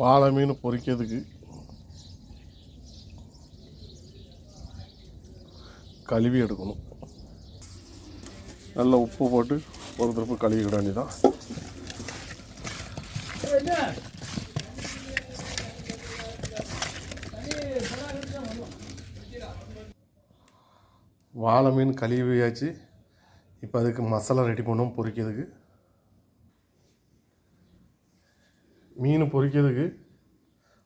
வாழை மீன் பொரிக்கிறதுக்கு கழுவி எடுக்கணும். நல்லா உப்பு போட்டு ஒரு திருப்பு கழுவிட வேண்டியதான். வாழை மீன் கழுவியாச்சு. இப்போ அதுக்கு மசாலா ரெடி பண்ணுவோம் பொரிக்கிறதுக்கு. மீன் பொரிக்கிறதுக்கு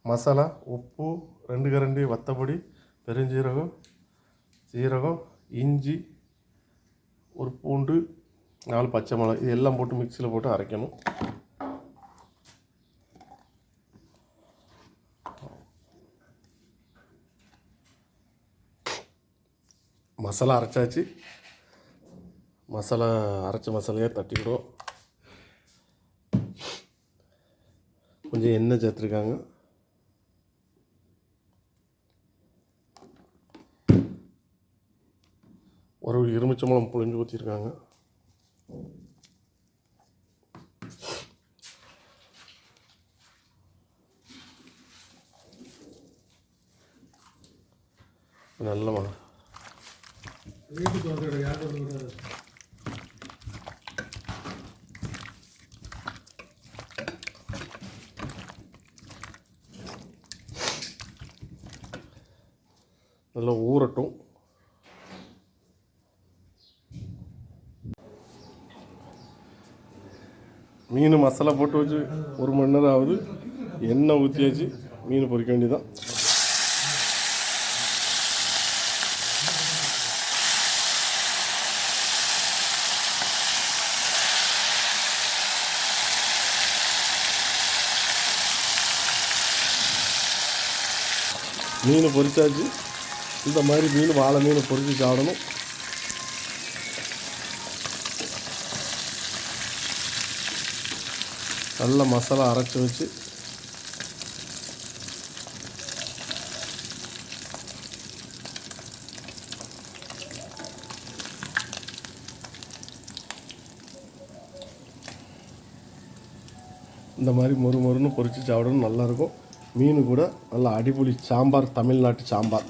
மசாலா உப்பு, 2 கரண்டி வத்தப்பொடி, பெருஞ்சீரகம், சீரகம், இஞ்சி, ஒரு பூண்டு, 4 பச்சை மிளகாய், இது எல்லாம் போட்டு மிக்சியில் போட்டு அரைக்கணும். மசாலா அரைச்சாச்சு. அரைச்ச மசாலையாக தட்டிவிடும். கொஞ்சம் எண்ணெய் சேர்த்துருக்காங்க. ஒரு எலுமிச்சம்பழம் புழிஞ்சு ஊற்றிருக்காங்க. நல்ல வீட்டுக்கு வந்து யாரும் நல்லா ஊறட்டும். மீன் மசாலா போட்டு வச்சு 1 மணி நேரம் ஆகுது. எண்ணெய் ஊற்றியாச்சு. மீன் பொரிக்க வேண்டியதான். மீன் பொரிச்சாச்சு. இந்த மாதிரி மீன் வாழை மீன் பொரிச்சு சாப்பிடணும். நல்ல மசாலா அரைச்சி வச்சு இந்த மாதிரி மொறு மொறுன்னு பொரித்து சாப்பிடணும். நல்லாயிருக்கும். மீன் கூட நல்லா அடிப்பொலி சாம்பார், தமிழ்நாட்டு சாம்பார்.